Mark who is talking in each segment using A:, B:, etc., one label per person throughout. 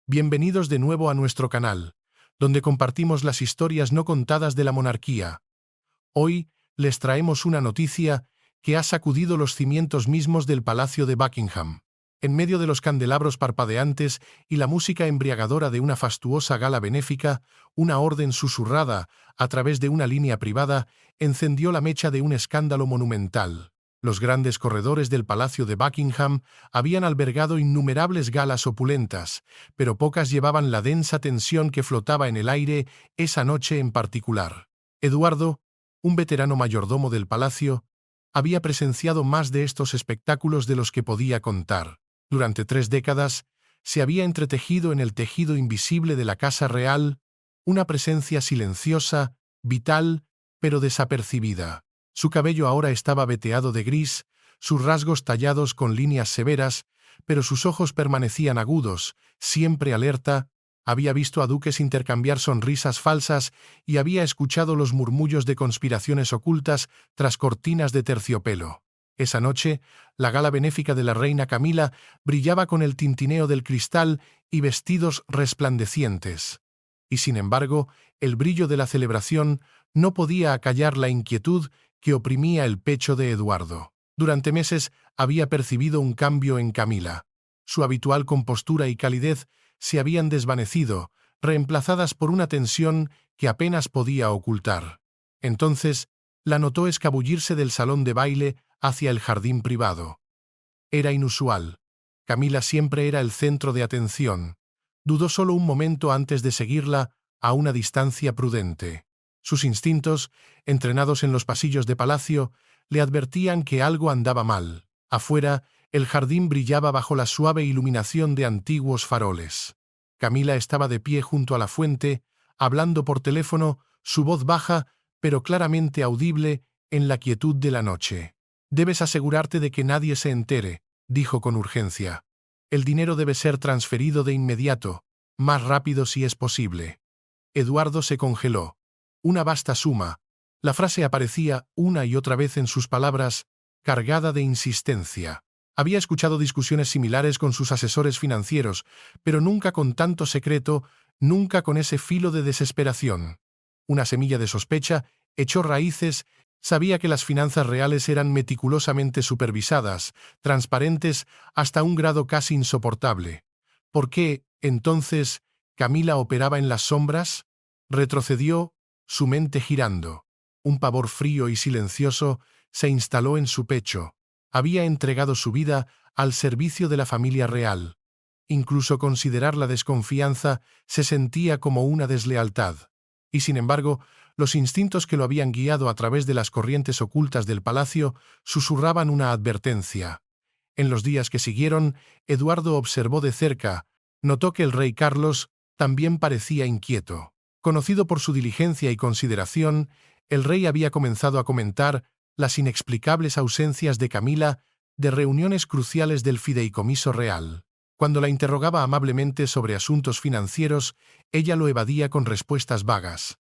A: Bienvenidos de nuevo a nuestro canal, donde compartimos las historias no contadas de la monarquía. Hoy les traemos una noticia que ha sacudido los cimientos mismos del Palacio de Buckingham. En medio de los candelabros parpadeantes y la música embriagadora de una fastuosa gala benéfica, una orden susurrada a través de una línea privada encendió la mecha de un escándalo monumental. Los grandes corredores del Palacio de Buckingham habían albergado innumerables galas opulentas, pero pocas llevaban la densa tensión que flotaba en el aire esa noche en particular. Eduardo, un veterano mayordomo del palacio, había presenciado más de estos espectáculos de los que podía contar. Durante 3 décadas se había entretejido en el tejido invisible de la Casa Real una presencia silenciosa, vital, pero desapercibida. Su cabello ahora estaba veteado de gris, sus rasgos tallados con líneas severas, pero sus ojos permanecían agudos, siempre alerta. Había visto a duques intercambiar sonrisas falsas y había escuchado los murmullos de conspiraciones ocultas tras cortinas de terciopelo. Esa noche, la gala benéfica de la reina Camila brillaba con el tintineo del cristal y vestidos resplandecientes. Y sin embargo, el brillo de la celebración no podía acallar la inquietud que oprimía el pecho de Eduardo. Durante meses había percibido un cambio en Camila. Su habitual compostura y calidez se habían desvanecido, reemplazadas por una tensión que apenas podía ocultar. Entonces, la notó escabullirse del salón de baile hacia el jardín privado. Era inusual. Camila siempre era el centro de atención. Dudó solo un momento antes de seguirla a una distancia prudente. Sus instintos, entrenados en los pasillos de palacio, le advertían que algo andaba mal. Afuera, el jardín brillaba bajo la suave iluminación de antiguos faroles. Camila estaba de pie junto a la fuente, hablando por teléfono, su voz baja, pero claramente audible en la quietud de la noche. «Debes asegurarte de que nadie se entere», dijo con urgencia. «El dinero debe ser transferido de inmediato, más rápido si es posible». Eduardo se congeló. Una vasta suma. La frase aparecía una y otra vez en sus palabras, cargada de insistencia. Había escuchado discusiones similares con sus asesores financieros, pero nunca con tanto secreto, nunca con ese filo de desesperación. Una semilla de sospecha echó raíces. Sabía que las finanzas reales eran meticulosamente supervisadas, transparentes hasta un grado casi insoportable. ¿Por qué, entonces, Camila operaba en las sombras? Retrocedió, su mente girando. Un pavor frío y silencioso se instaló en su pecho. Había entregado su vida al servicio de la familia real. Incluso considerar la desconfianza se sentía como una deslealtad. Y sin embargo, los instintos que lo habían guiado a través de las corrientes ocultas del palacio susurraban una advertencia. En los días que siguieron, Eduardo observó de cerca, notó que el rey Carlos también parecía inquieto. Conocido por su diligencia y consideración, el rey había comenzado a comentar las inexplicables ausencias de Camila de reuniones cruciales del fideicomiso real. Cuando la interrogaba amablemente sobre asuntos financieros, ella lo evadía con respuestas vagas.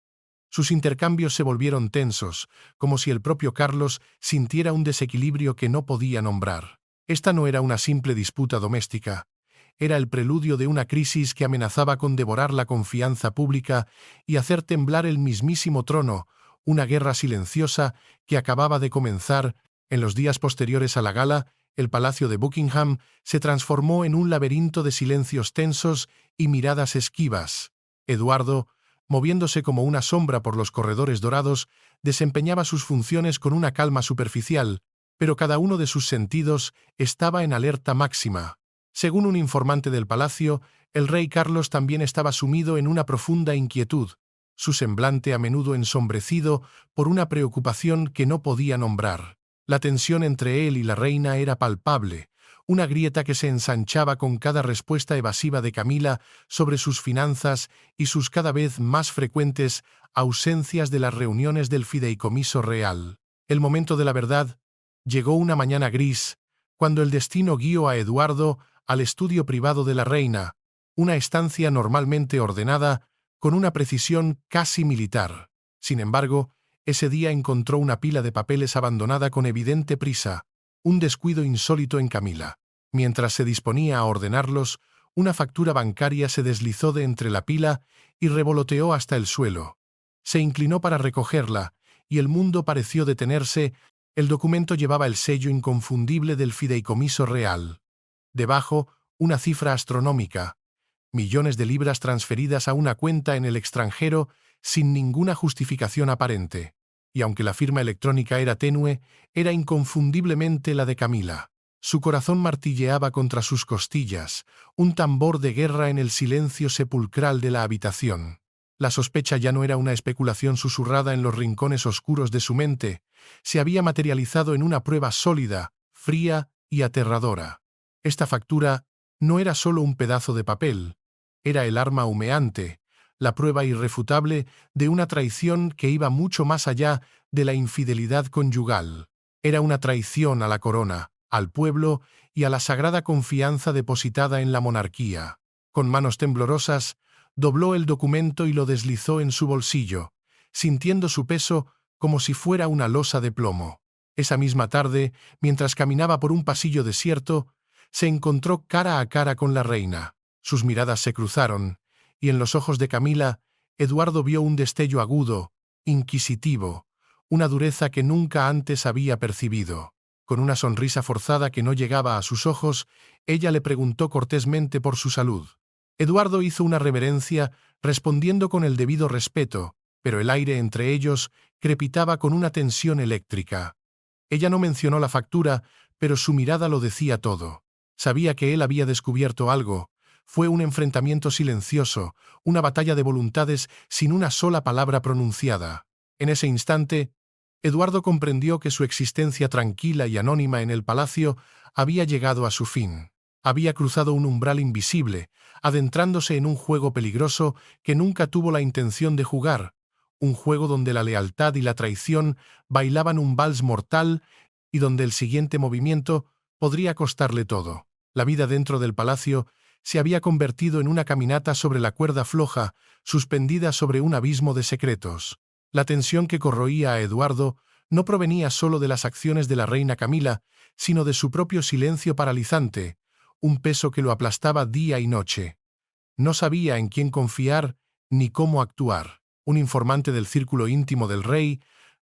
A: Sus intercambios se volvieron tensos, como si el propio Carlos sintiera un desequilibrio que no podía nombrar. Esta no era una simple disputa doméstica. Era el preludio de una crisis que amenazaba con devorar la confianza pública y hacer temblar el mismísimo trono, una guerra silenciosa que acababa de comenzar. En los días posteriores a la gala, el Palacio de Buckingham se transformó en un laberinto de silencios tensos y miradas esquivas. Eduardo, moviéndose como una sombra por los corredores dorados, desempeñaba sus funciones con una calma superficial, pero cada uno de sus sentidos estaba en alerta máxima. Según un informante del palacio, el rey Carlos también estaba sumido en una profunda inquietud, su semblante a menudo ensombrecido por una preocupación que no podía nombrar. La tensión entre él y la reina era palpable, una grieta que se ensanchaba con cada respuesta evasiva de Camila sobre sus finanzas y sus cada vez más frecuentes ausencias de las reuniones del fideicomiso real. El momento de la verdad llegó una mañana gris, cuando el destino guió a Eduardo al estudio privado de la reina, una estancia normalmente ordenada con una precisión casi militar. Sin embargo, ese día encontró una pila de papeles abandonada con evidente prisa, un descuido insólito en Camila. Mientras se disponía a ordenarlos, Una factura bancaria se deslizó de entre la pila y revoloteó hasta el suelo. Se inclinó para recogerla, y el mundo pareció detenerse. El documento llevaba el sello inconfundible del fideicomiso real. Debajo, una cifra astronómica: millones de libras transferidas a una cuenta en el extranjero sin ninguna justificación aparente. Y aunque la firma electrónica era tenue, era inconfundiblemente la de Camila. Su corazón martilleaba contra sus costillas, un tambor de guerra en el silencio sepulcral de la habitación. La sospecha ya no era una especulación susurrada en los rincones oscuros de su mente, se había materializado en una prueba sólida, fría y aterradora. Esta factura no era solo un pedazo de papel, era el arma humeante, la prueba irrefutable de una traición que iba mucho más allá de la infidelidad conyugal. Era una traición a la corona, al pueblo y a la sagrada confianza depositada en la monarquía. Con manos temblorosas, dobló el documento y lo deslizó en su bolsillo, sintiendo su peso como si fuera una losa de plomo. Esa misma tarde, mientras caminaba por un pasillo desierto, se encontró cara a cara con la reina. Sus miradas se cruzaron, y en los ojos de Camila, Eduardo vio un destello agudo, inquisitivo, una dureza que nunca antes había percibido. Con una sonrisa forzada que no llegaba a sus ojos, ella le preguntó cortésmente por su salud. Eduardo hizo una reverencia, respondiendo con el debido respeto, pero el aire entre ellos crepitaba con una tensión eléctrica. Ella no mencionó la factura, pero su mirada lo decía todo. Sabía que él había descubierto algo. Fue un enfrentamiento silencioso, una batalla de voluntades sin una sola palabra pronunciada. En ese instante, Eduardo comprendió que su existencia tranquila y anónima en el palacio había llegado a su fin. Había cruzado un umbral invisible, adentrándose en un juego peligroso que nunca tuvo la intención de jugar, un juego donde la lealtad y la traición bailaban un vals mortal y donde el siguiente movimiento podría costarle todo. La vida dentro del palacio se había convertido en una caminata sobre la cuerda floja, suspendida sobre un abismo de secretos. La tensión que corroía a Eduardo no provenía solo de las acciones de la reina Camila, sino de su propio silencio paralizante, un peso que lo aplastaba día y noche. No sabía en quién confiar ni cómo actuar. Un informante del círculo íntimo del rey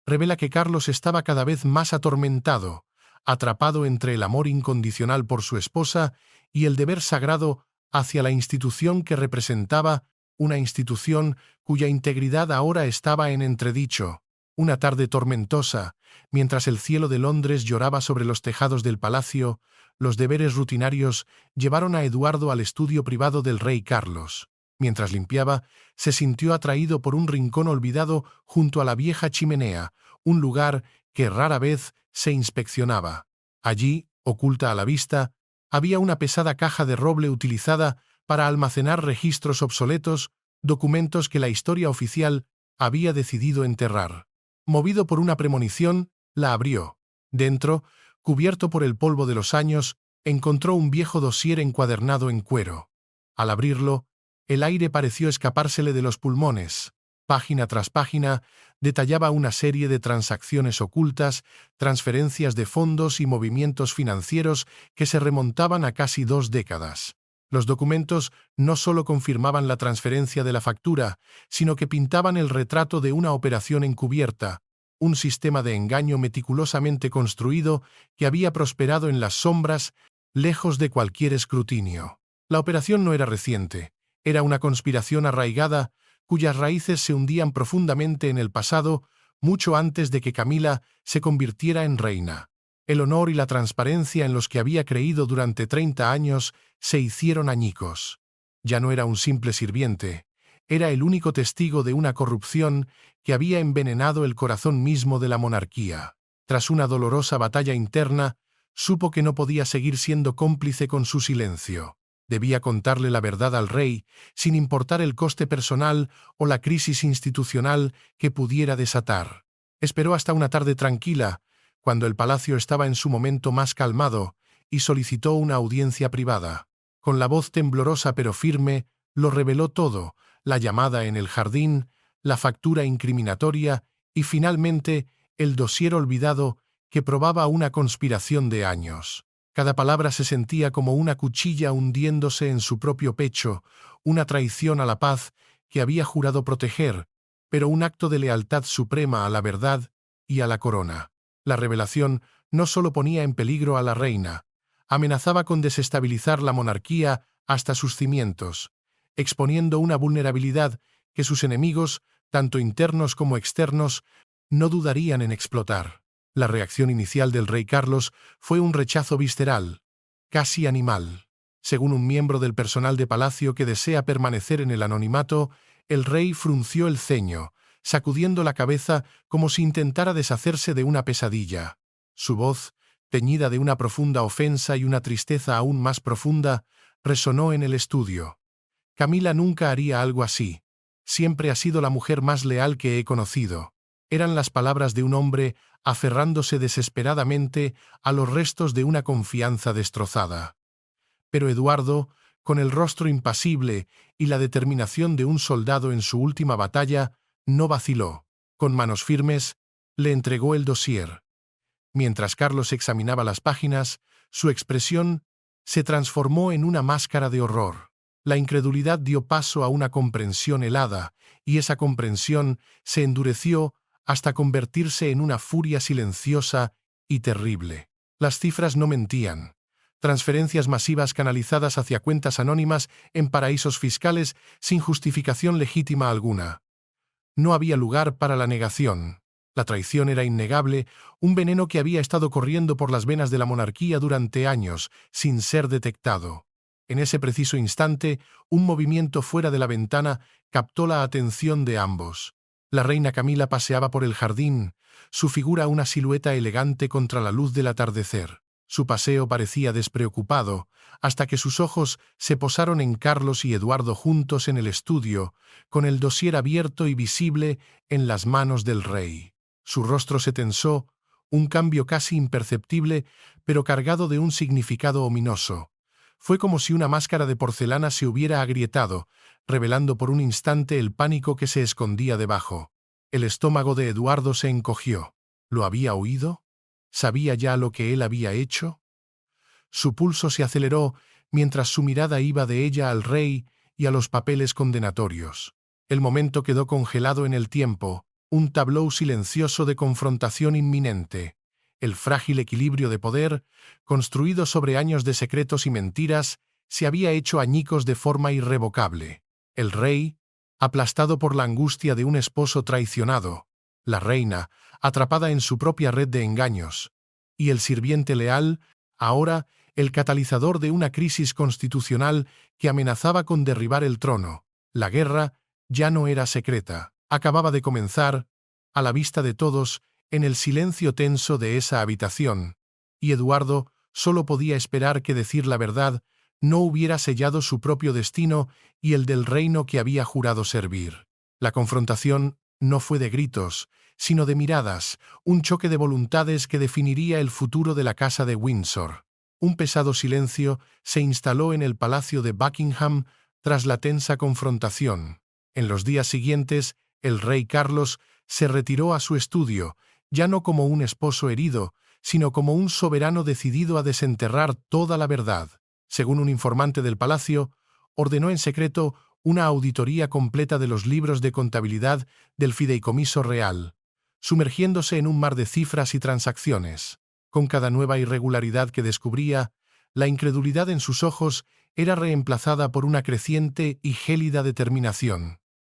A: revela que Carlos estaba cada vez más atormentado, atrapado entre el amor incondicional por su esposa y el deber sagrado hacia la institución que representaba, una institución cuya integridad ahora estaba en entredicho. Una tarde tormentosa, mientras el cielo de Londres lloraba sobre los tejados del palacio, los deberes rutinarios llevaron a Eduardo al estudio privado del rey Carlos. Mientras limpiaba, se sintió atraído por un rincón olvidado junto a la vieja chimenea, un lugar que rara vez se inspeccionaba. Allí, oculta a la vista, había una pesada caja de roble utilizada para almacenar registros obsoletos, documentos que la historia oficial había decidido enterrar. Movido por una premonición, la abrió. Dentro, cubierto por el polvo de los años, encontró un viejo dossier encuadernado en cuero. Al abrirlo, el aire pareció escapársele de los pulmones. Página tras página, detallaba una serie de transacciones ocultas, transferencias de fondos y movimientos financieros que se remontaban a casi 2 décadas. Los documentos no solo confirmaban la transferencia de la factura, sino que pintaban el retrato de una operación encubierta, un sistema de engaño meticulosamente construido que había prosperado en las sombras, lejos de cualquier escrutinio. La operación no era reciente, era una conspiración arraigada, cuyas raíces se hundían profundamente en el pasado, mucho antes de que Camila se convirtiera en reina. El honor y la transparencia en los que había creído durante 30 años se hicieron añicos. Ya no era un simple sirviente, era el único testigo de una corrupción que había envenenado el corazón mismo de la monarquía. Tras una dolorosa batalla interna, supo que no podía seguir siendo cómplice con su silencio. Debía contarle la verdad al rey, sin importar el coste personal o la crisis institucional que pudiera desatar. Esperó hasta una tarde tranquila, cuando el palacio estaba en su momento más calmado, y solicitó una audiencia privada. Con la voz temblorosa pero firme, lo reveló todo: la llamada en el jardín, la factura incriminatoria y finalmente el dossier olvidado que probaba una conspiración de años. Cada palabra se sentía como una cuchilla hundiéndose en su propio pecho, una traición a la paz que había jurado proteger, pero un acto de lealtad suprema a la verdad y a la corona. La revelación no solo ponía en peligro a la reina, amenazaba con desestabilizar la monarquía hasta sus cimientos, exponiendo una vulnerabilidad que sus enemigos, tanto internos como externos, no dudarían en explotar. La reacción inicial del rey Carlos fue un rechazo visceral, casi animal. Según un miembro del personal de palacio que desea permanecer en el anonimato, el rey frunció el ceño, sacudiendo la cabeza como si intentara deshacerse de una pesadilla. Su voz, teñida de una profunda ofensa y una tristeza aún más profunda, resonó en el estudio. Camila nunca haría algo así. Siempre ha sido la mujer más leal que he conocido. Eran las palabras de un hombre aferrándose desesperadamente a los restos de una confianza destrozada. Pero Eduardo, con el rostro impasible y la determinación de un soldado en su última batalla, no vaciló. Con manos firmes, le entregó el dossier. Mientras Carlos examinaba las páginas, su expresión se transformó en una máscara de horror. La incredulidad dio paso a una comprensión helada, y esa comprensión se endureció hasta convertirse en una furia silenciosa y terrible. Las cifras no mentían. Transferencias masivas canalizadas hacia cuentas anónimas en paraísos fiscales sin justificación legítima alguna. No había lugar para la negación. La traición era innegable, un veneno que había estado corriendo por las venas de la monarquía durante años, sin ser detectado. En ese preciso instante, un movimiento fuera de la ventana captó la atención de ambos. La reina Camila paseaba por el jardín, su figura una silueta elegante contra la luz del atardecer. Su paseo parecía despreocupado, hasta que sus ojos se posaron en Carlos y Eduardo juntos en el estudio, con el dossier abierto y visible en las manos del rey. Su rostro se tensó, un cambio casi imperceptible, pero cargado de un significado ominoso. Fue como si una máscara de porcelana se hubiera agrietado, revelando por un instante el pánico que se escondía debajo. El estómago de Eduardo se encogió. ¿Lo había oído? ¿Sabía ya lo que él había hecho? Su pulso se aceleró mientras su mirada iba de ella al rey y a los papeles condenatorios. El momento quedó congelado en el tiempo, un tableau silencioso de confrontación inminente. El frágil equilibrio de poder, construido sobre años de secretos y mentiras, se había hecho añicos de forma irrevocable. El rey, aplastado por la angustia de un esposo traicionado, la reina, atrapada en su propia red de engaños, y el sirviente leal, ahora el catalizador de una crisis constitucional que amenazaba con derribar el trono. La guerra ya no era secreta, acababa de comenzar, a la vista de todos, en el silencio tenso de esa habitación, y Eduardo solo podía esperar que decir la verdad no hubiera sellado su propio destino y el del reino que había jurado servir. La confrontación no fue de gritos, sino de miradas, un choque de voluntades que definiría el futuro de la casa de Windsor. Un pesado silencio se instaló en el palacio de Buckingham tras la tensa confrontación. En los días siguientes, el rey Carlos se retiró a su estudio, ya no como un esposo herido, sino como un soberano decidido a desenterrar toda la verdad. Según un informante del palacio, ordenó en secreto una auditoría completa de los libros de contabilidad del fideicomiso real, sumergiéndose en un mar de cifras y transacciones. Con cada nueva irregularidad que descubría, la incredulidad en sus ojos era reemplazada por una creciente y gélida determinación.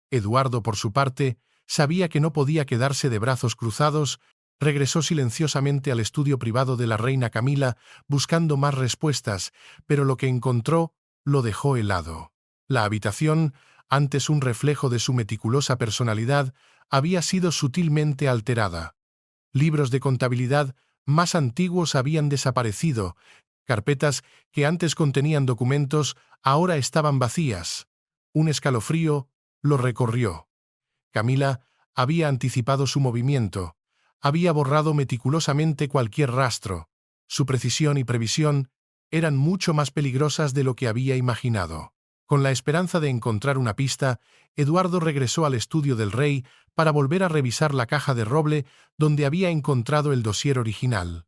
A: Eduardo, por su parte, sabía que no podía quedarse de brazos cruzados. Regresó silenciosamente al estudio privado de la reina Camila buscando más respuestas, pero lo que encontró lo dejó helado. La habitación, antes un reflejo de su meticulosa personalidad, había sido sutilmente alterada. Libros de contabilidad más antiguos habían desaparecido, carpetas que antes contenían documentos ahora estaban vacías. Un escalofrío lo recorrió. Camila había anticipado su movimiento. Había borrado meticulosamente cualquier rastro. Su precisión y previsión eran mucho más peligrosas de lo que había imaginado. Con la esperanza de encontrar una pista, Eduardo regresó al estudio del rey para volver a revisar la caja de roble donde había encontrado el dossier original.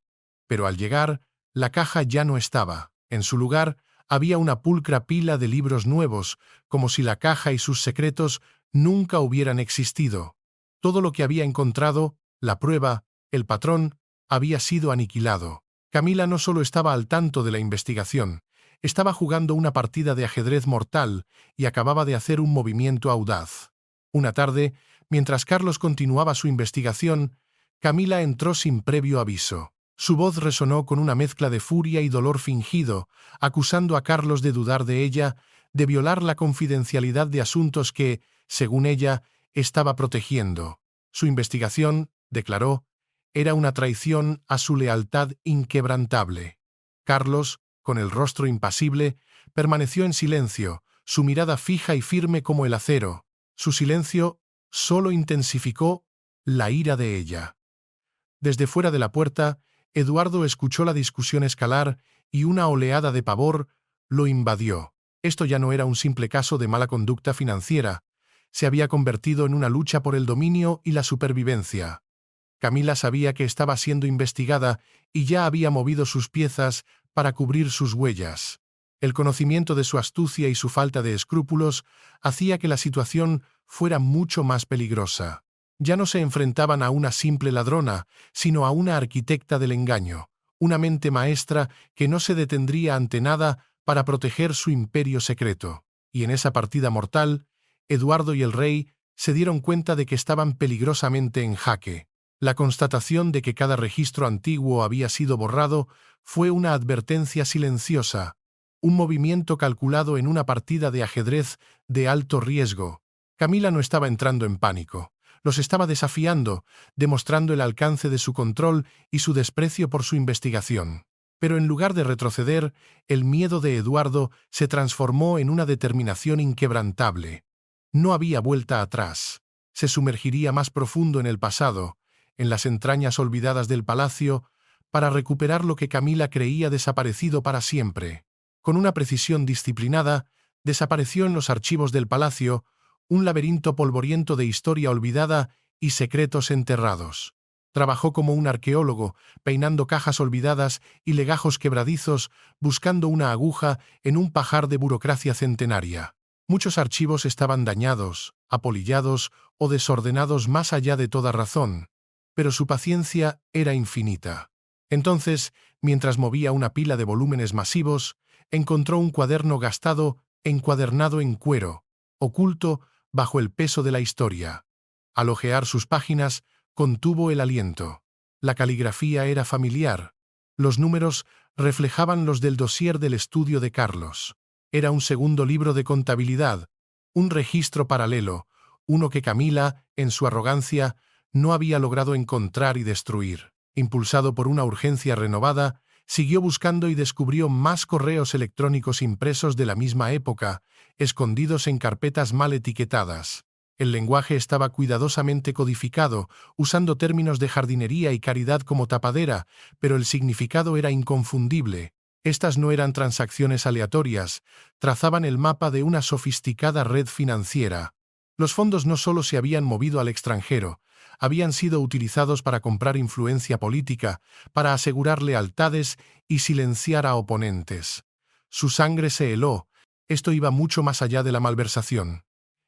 A: Pero al llegar, La caja ya no estaba. En su lugar, había una pulcra pila de libros nuevos, como si la caja y sus secretos nunca hubieran existido. Todo lo que había encontrado, la prueba, el patrón, había sido aniquilado. Camila no solo estaba al tanto de la investigación, estaba jugando una partida de ajedrez mortal y acababa de hacer un movimiento audaz. Una tarde, mientras Carlos continuaba su investigación, Camila entró sin previo aviso. Su voz resonó con una mezcla de furia y dolor fingido, acusando a Carlos de dudar de ella, de violar la confidencialidad de asuntos que, según ella, estaba protegiendo. Su investigación, declaró, era una traición a su lealtad inquebrantable. Carlos, con el rostro impasible, permaneció en silencio, su mirada fija y firme como el acero. Su silencio solo intensificó la ira de ella. Desde fuera de la puerta, Eduardo escuchó la discusión escalar y una oleada de pavor lo invadió. Esto ya no era un simple caso de mala conducta financiera, se había convertido en una lucha por el dominio y la supervivencia. Camila sabía que estaba siendo investigada y ya había movido sus piezas para cubrir sus huellas. El conocimiento de su astucia y su falta de escrúpulos hacía que la situación fuera mucho más peligrosa. Ya no se enfrentaban a una simple ladrona, sino a una arquitecta del engaño, una mente maestra que no se detendría ante nada para proteger su imperio secreto. Y en esa partida mortal, Eduardo y el rey se dieron cuenta de que estaban peligrosamente en jaque. La constatación de que cada registro antiguo había sido borrado fue una advertencia silenciosa, un movimiento calculado en una partida de ajedrez de alto riesgo. Camila no estaba entrando en pánico. Los estaba desafiando, demostrando el alcance de su control y su desprecio por su investigación. Pero en lugar de retroceder, el miedo de Eduardo se transformó en una determinación inquebrantable. No había vuelta atrás. Se sumergiría más profundo en el pasado, en las entrañas olvidadas del palacio, para recuperar lo que Camila creía desaparecido para siempre. Con una precisión disciplinada, desapareció en los archivos del palacio un laberinto polvoriento de historia olvidada y secretos enterrados. Trabajó como un arqueólogo, peinando cajas olvidadas y legajos quebradizos, buscando una aguja en un pajar de burocracia centenaria. Muchos archivos estaban dañados, apolillados o desordenados más allá de toda razón, pero su paciencia era infinita. Entonces, mientras movía una pila de volúmenes masivos, encontró un cuaderno gastado, encuadernado en cuero, oculto bajo el peso de la historia. Al hojear sus páginas, contuvo el aliento. La caligrafía era familiar. Los números reflejaban los del dossier del estudio de Carlos. Era un segundo libro de contabilidad, un registro paralelo, uno que Camila, en su arrogancia, no había logrado encontrar y destruir. Impulsado por una urgencia renovada, siguió buscando y descubrió más correos electrónicos impresos de la misma época, escondidos en carpetas mal etiquetadas. El lenguaje estaba cuidadosamente codificado, usando términos de jardinería y caridad como tapadera, pero el significado era inconfundible. Estas no eran transacciones aleatorias, trazaban el mapa de una sofisticada red financiera. Los fondos no solo se habían movido al extranjero, habían sido utilizados para comprar influencia política, para asegurar lealtades y silenciar a oponentes. Su sangre se heló. Esto iba mucho más allá de la malversación.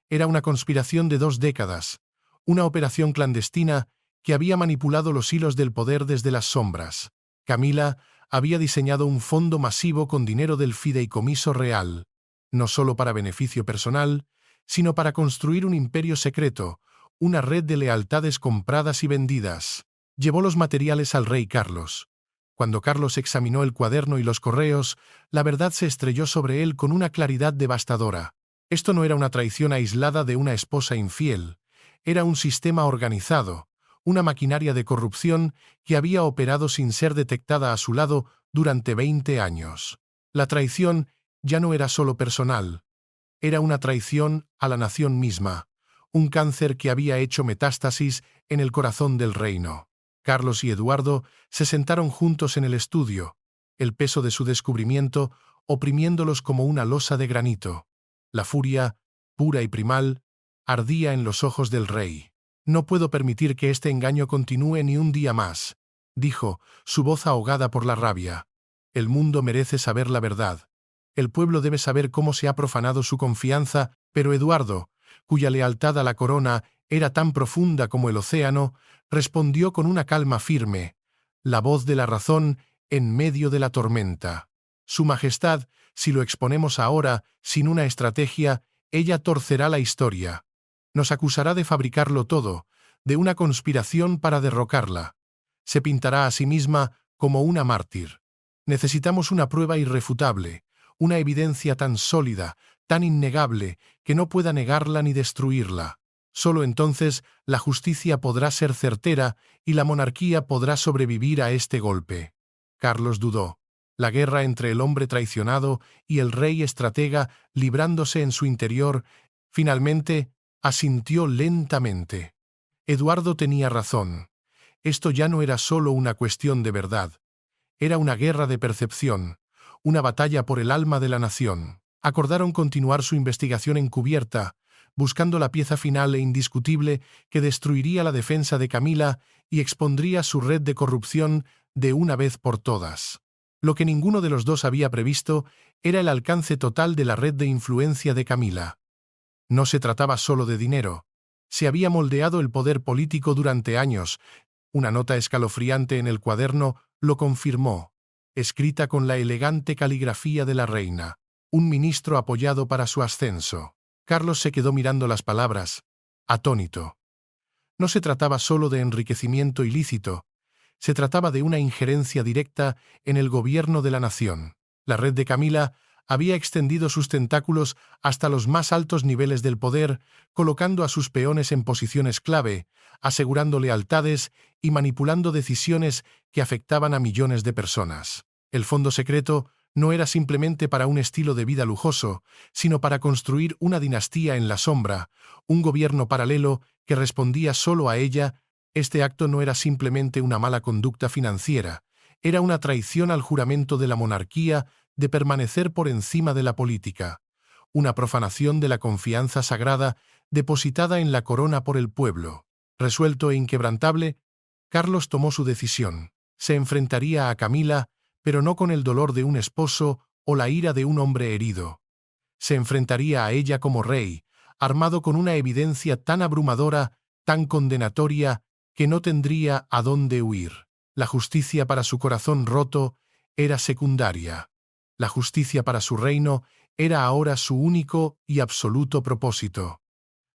A: Era una conspiración de 2 décadas, una operación clandestina que había manipulado los hilos del poder desde las sombras. Camila había diseñado un fondo masivo con dinero del fideicomiso real, no solo para beneficio personal, sino para construir un imperio secreto, una red de lealtades compradas y vendidas. Llevó los materiales al rey Carlos. Cuando Carlos examinó el cuaderno y los correos, la verdad se estrelló sobre él con una claridad devastadora. Esto no era una traición aislada de una esposa infiel, era un sistema organizado, una maquinaria de corrupción que había operado sin ser detectada a su lado durante 20 años. La traición ya no era solo personal, era una traición a la nación misma, un cáncer que había hecho metástasis en el corazón del reino. Carlos y Eduardo se sentaron juntos en el estudio, el peso de su descubrimiento oprimiéndolos como una losa de granito. La furia, pura y primal, ardía en los ojos del rey. «No puedo permitir que este engaño continúe ni un día más», dijo, su voz ahogada por la rabia. El mundo merece saber la verdad. El pueblo debe saber cómo se ha profanado su confianza, pero Eduardo, cuya lealtad a la corona era tan profunda como el océano, respondió con una calma firme, la voz de la razón en medio de la tormenta. Su Majestad, si lo exponemos ahora, sin una estrategia, ella torcerá la historia. Nos acusará de fabricarlo todo, de una conspiración para derrocarla. Se pintará a sí misma como una mártir. Necesitamos una prueba irrefutable, una evidencia tan sólida, tan innegable, que no pueda negarla ni destruirla. Solo entonces la justicia podrá ser certera y la monarquía podrá sobrevivir a este golpe. Carlos dudó. La guerra entre el hombre traicionado y el rey estratega librándose en su interior, finalmente asintió lentamente. Eduardo tenía razón. Esto ya no era solo una cuestión de verdad. Era una guerra de percepción, una batalla por el alma de la nación. Acordaron continuar su investigación encubierta, buscando la pieza final e indiscutible que destruiría la defensa de Camila y expondría su red de corrupción de una vez por todas. Lo que ninguno de los dos había previsto era el alcance total de la red de influencia de Camila. No se trataba solo de dinero. Se había moldeado el poder político durante años. Una nota escalofriante en el cuaderno lo confirmó, escrita con la elegante caligrafía de la reina. Un ministro apoyado para su ascenso. Carlos se quedó mirando las palabras, atónito. No se trataba solo de enriquecimiento ilícito, se trataba de una injerencia directa en el gobierno de la nación. La red de Camila había extendido sus tentáculos hasta los más altos niveles del poder, colocando a sus peones en posiciones clave, asegurando lealtades y manipulando decisiones que afectaban a millones de personas. El fondo secreto no era simplemente para un estilo de vida lujoso, sino para construir una dinastía en la sombra, un gobierno paralelo que respondía solo a ella. Este acto no era simplemente una mala conducta financiera, era una traición al juramento de la monarquía de permanecer por encima de la política, una profanación de la confianza sagrada depositada en la corona por el pueblo. Resuelto e inquebrantable, Carlos tomó su decisión. Se enfrentaría a Camila, pero no con el dolor de un esposo o la ira de un hombre herido. Se enfrentaría a ella como rey, armado con una evidencia tan abrumadora, tan condenatoria, que no tendría a dónde huir. La justicia para su corazón roto era secundaria. La justicia para su reino era ahora su único y absoluto propósito.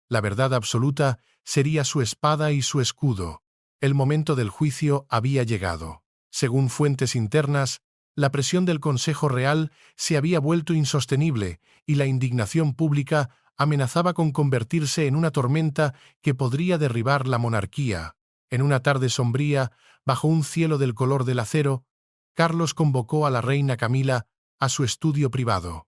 A: La verdad absoluta sería su espada y su escudo. El momento del juicio había llegado. Según fuentes internas, la presión del Consejo Real se había vuelto insostenible y la indignación pública amenazaba con convertirse en una tormenta que podría derribar la monarquía. En una tarde sombría, bajo un cielo del color del acero, Carlos convocó a la reina Camila a su estudio privado.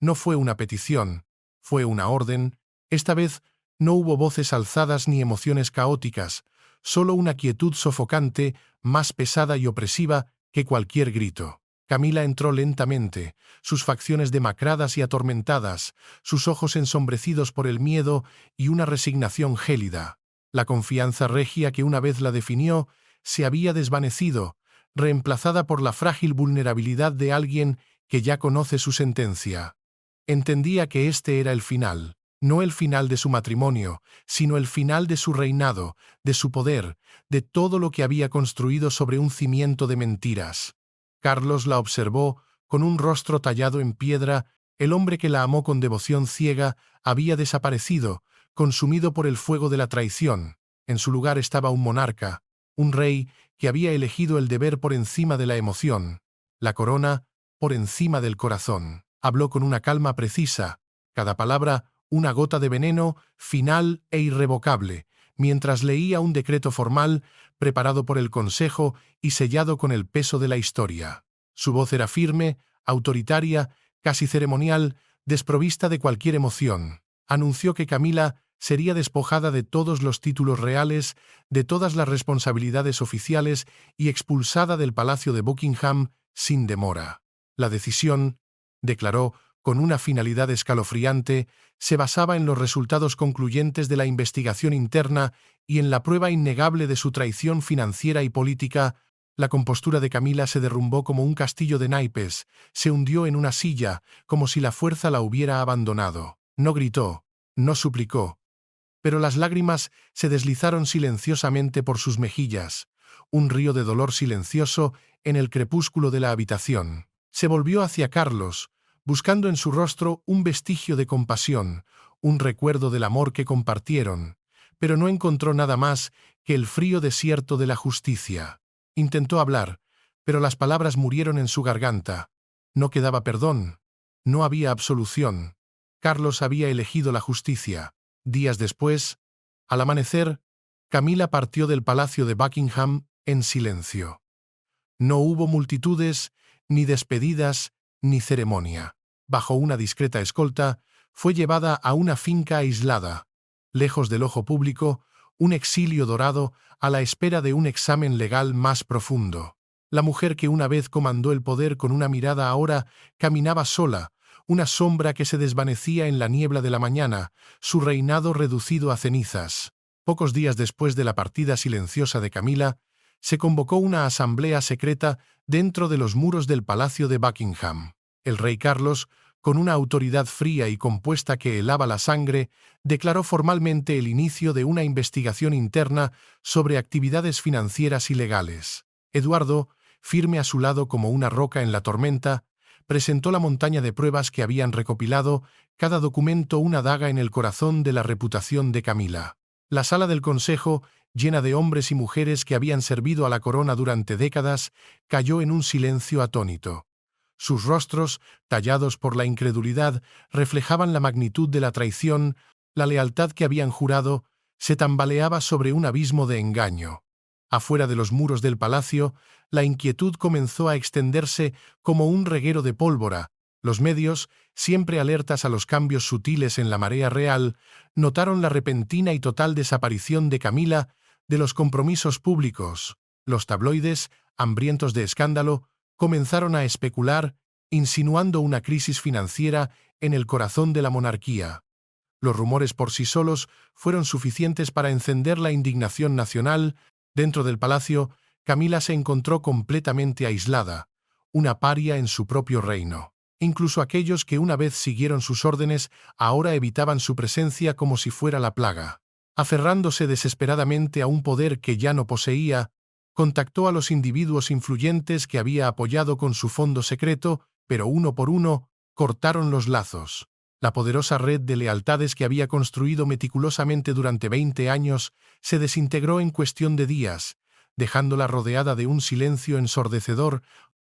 A: No fue una petición, fue una orden. Esta vez no hubo voces alzadas ni emociones caóticas, solo una quietud sofocante, más pesada y opresiva que cualquier grito. Camila entró lentamente, sus facciones demacradas y atormentadas, sus ojos ensombrecidos por el miedo y una resignación gélida. La confianza regia que una vez la definió se había desvanecido, reemplazada por la frágil vulnerabilidad de alguien que ya conoce su sentencia. Entendía que este era el final, no el final de su matrimonio, sino el final de su reinado, de su poder, de todo lo que había construido sobre un cimiento de mentiras. Carlos la observó con un rostro tallado en piedra. El hombre que la amó con devoción ciega había desaparecido, consumido por el fuego de la traición. En su lugar estaba un monarca, un rey que había elegido el deber por encima de la emoción, la corona por encima del corazón. Habló con una calma precisa, cada palabra una gota de veneno, final e irrevocable, mientras leía un decreto formal preparado por el Consejo y sellado con el peso de la historia. Su voz era firme, autoritaria, casi ceremonial, desprovista de cualquier emoción. Anunció que Camila sería despojada de todos los títulos reales, de todas las responsabilidades oficiales y expulsada del Palacio de Buckingham sin demora. La decisión, declaró, con una finalidad escalofriante, se basaba en los resultados concluyentes de la investigación interna y en la prueba innegable de su traición financiera y política. La compostura de Camila se derrumbó como un castillo de naipes, se hundió en una silla, como si la fuerza la hubiera abandonado. No gritó, no suplicó, pero las lágrimas se deslizaron silenciosamente por sus mejillas, un río de dolor silencioso en el crepúsculo de la habitación. Se volvió hacia Carlos, buscando en su rostro un vestigio de compasión, un recuerdo del amor que compartieron, pero no encontró nada más que el frío desierto de la justicia. Intentó hablar, pero las palabras murieron en su garganta. No quedaba perdón, no había absolución. Carlos había elegido la justicia. Días después, al amanecer, Camila partió del palacio de Buckingham en silencio. No hubo multitudes, ni despedidas, ni ceremonia. Bajo una discreta escolta, fue llevada a una finca aislada, lejos del ojo público, un exilio dorado a la espera de un examen legal más profundo. La mujer que una vez comandó el poder con una mirada ahora caminaba sola, una sombra que se desvanecía en la niebla de la mañana, su reinado reducido a cenizas. Pocos días después de la partida silenciosa de Camila, se convocó una asamblea secreta dentro de los muros del Palacio de Buckingham. El rey Carlos, con una autoridad fría y compuesta que helaba la sangre, declaró formalmente el inicio de una investigación interna sobre actividades financieras ilegales. Eduardo, firme a su lado como una roca en la tormenta, presentó la montaña de pruebas que habían recopilado, cada documento una daga en el corazón de la reputación de Camila. La sala del consejo, llena de hombres y mujeres que habían servido a la corona durante décadas, cayó en un silencio atónito. Sus rostros, tallados por la incredulidad, reflejaban la magnitud de la traición, la lealtad que habían jurado, se tambaleaba sobre un abismo de engaño. Afuera de los muros del palacio, la inquietud comenzó a extenderse como un reguero de pólvora. Los medios, siempre alertas a los cambios sutiles en la marea real, notaron la repentina y total desaparición de Camila de los compromisos públicos. Los tabloides, hambrientos de escándalo, comenzaron a especular, insinuando una crisis financiera en el corazón de la monarquía. Los rumores por sí solos fueron suficientes para encender la indignación nacional. Dentro del palacio, Camila se encontró completamente aislada, una paria en su propio reino. Incluso aquellos que una vez siguieron sus órdenes ahora evitaban su presencia como si fuera la plaga. Aferrándose desesperadamente a un poder que ya no poseía, contactó a los individuos influyentes que había apoyado con su fondo secreto, pero uno por uno cortaron los lazos. La poderosa red de lealtades que había construido meticulosamente durante 20 años se desintegró en cuestión de días, dejándola rodeada de un silencio ensordecedor.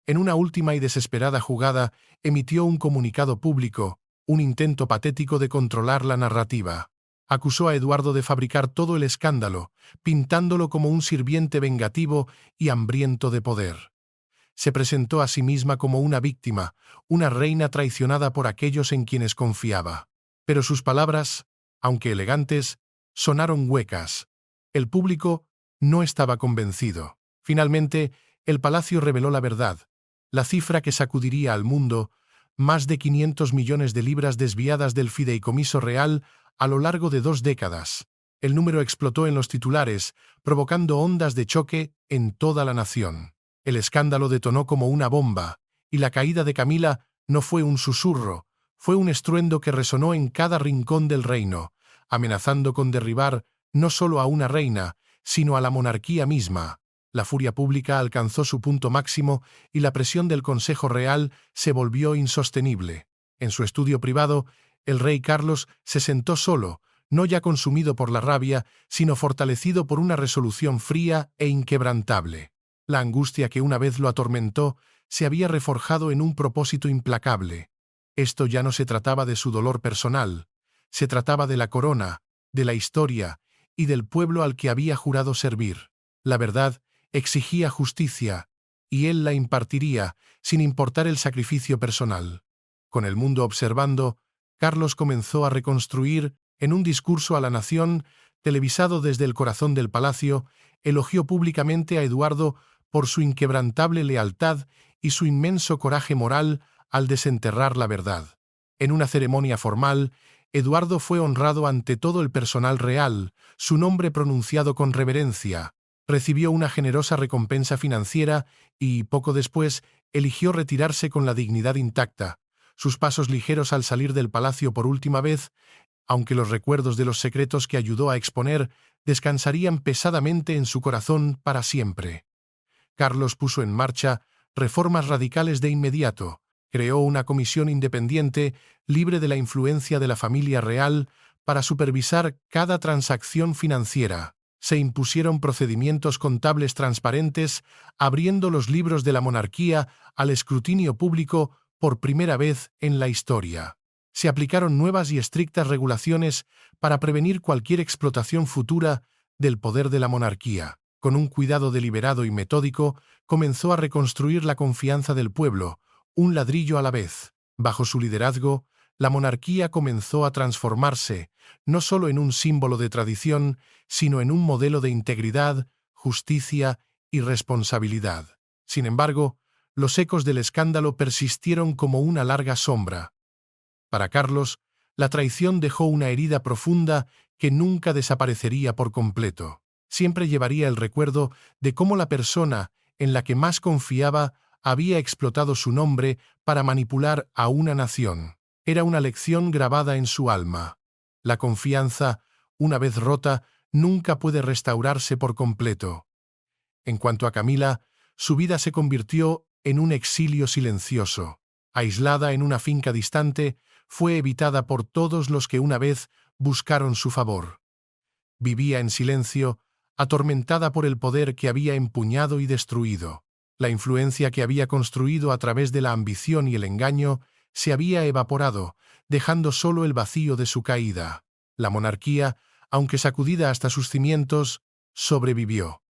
A: En una última y desesperada jugada, emitió un comunicado público, un intento patético de controlar la narrativa. Acusó a Eduardo de fabricar todo el escándalo, pintándolo como un sirviente vengativo y hambriento de poder. Se presentó a sí misma como una víctima, una reina traicionada por aquellos en quienes confiaba. Pero sus palabras, aunque elegantes, sonaron huecas. El público no estaba convencido. Finalmente, el palacio reveló la verdad, la cifra que sacudiría al mundo: más de 500 millones de libras desviadas del fideicomiso real a lo largo de 2 décadas. El número explotó en los titulares, provocando ondas de choque en toda la nación. El escándalo detonó como una bomba, y la caída de Camila no fue un susurro, fue un estruendo que resonó en cada rincón del reino, amenazando con derribar no solo a una reina, sino a la monarquía misma. La furia pública alcanzó su punto máximo y la presión del Consejo Real se volvió insostenible. En su estudio privado, el rey Carlos se sentó solo, no ya consumido por la rabia, sino fortalecido por una resolución fría e inquebrantable. La angustia que una vez lo atormentó se había reforjado en un propósito implacable. Esto ya no se trataba de su dolor personal, se trataba de la corona, de la historia y del pueblo al que había jurado servir. La verdad exigía justicia, y él la impartiría, sin importar el sacrificio personal. Con el mundo observando, Carlos comenzó a reconstruir, en un discurso a la nación, televisado desde el corazón del palacio, elogió públicamente a Eduardo por su inquebrantable lealtad y su inmenso coraje moral al desenterrar la verdad. En una ceremonia formal, Eduardo fue honrado ante todo el personal real, su nombre pronunciado con reverencia. Recibió una generosa recompensa financiera y, poco después, eligió retirarse con la dignidad intacta. Sus pasos ligeros al salir del palacio por última vez, aunque los recuerdos de los secretos que ayudó a exponer descansarían pesadamente en su corazón para siempre. Carlos puso en marcha reformas radicales de inmediato. Creó una comisión independiente, libre de la influencia de la familia real, para supervisar cada transacción financiera. Se impusieron procedimientos contables transparentes, abriendo los libros de la monarquía al escrutinio público por primera vez en la historia. Se aplicaron nuevas y estrictas regulaciones para prevenir cualquier explotación futura del poder de la monarquía. Con un cuidado deliberado y metódico, comenzó a reconstruir la confianza del pueblo, un ladrillo a la vez. Bajo su liderazgo, la monarquía comenzó a transformarse, no solo en un símbolo de tradición, sino en un modelo de integridad, justicia y responsabilidad. Sin embargo, los ecos del escándalo persistieron como una larga sombra. Para Carlos, la traición dejó una herida profunda que nunca desaparecería por completo. Siempre llevaría el recuerdo de cómo la persona en la que más confiaba había explotado su nombre para manipular a una nación. Era una lección grabada en su alma. La confianza, una vez rota, nunca puede restaurarse por completo. En cuanto a Camila, su vida se convirtió en un exilio silencioso. Aislada en una finca distante, fue evitada por todos los que una vez buscaron su favor. Vivía en silencio, atormentada por el poder que había empuñado y destruido. La influencia que había construido a través de la ambición y el engaño se había evaporado, dejando solo el vacío de su caída. La monarquía, aunque sacudida hasta sus cimientos, sobrevivió.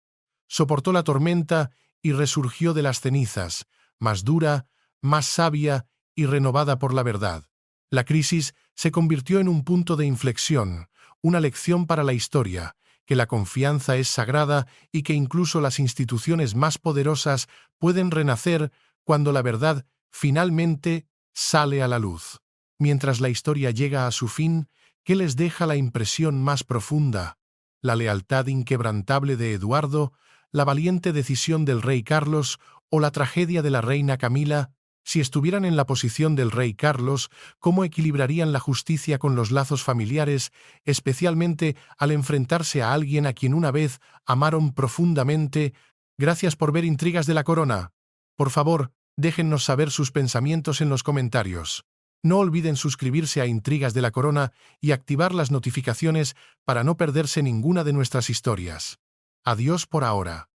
A: Soportó la tormenta y resurgió de las cenizas, más dura, más sabia y renovada por la verdad. La crisis se convirtió en un punto de inflexión, una lección para la historia, que la confianza es sagrada y que incluso las instituciones más poderosas pueden renacer cuando la verdad finalmente sale a la luz. Mientras la historia llega a su fin, ¿qué les deja la impresión más profunda? La lealtad inquebrantable de Eduardo, la valiente decisión del rey Carlos o la tragedia de la reina Camila. Si estuvieran en la posición del rey Carlos, ¿cómo equilibrarían la justicia con los lazos familiares, especialmente al enfrentarse a alguien a quien una vez amaron profundamente? Gracias por ver Intrigas de la Corona. Por favor, déjennos saber sus pensamientos en los comentarios. No olviden suscribirse a Intrigas de la Corona y activar las notificaciones para no perderse ninguna de nuestras historias. Adiós por ahora.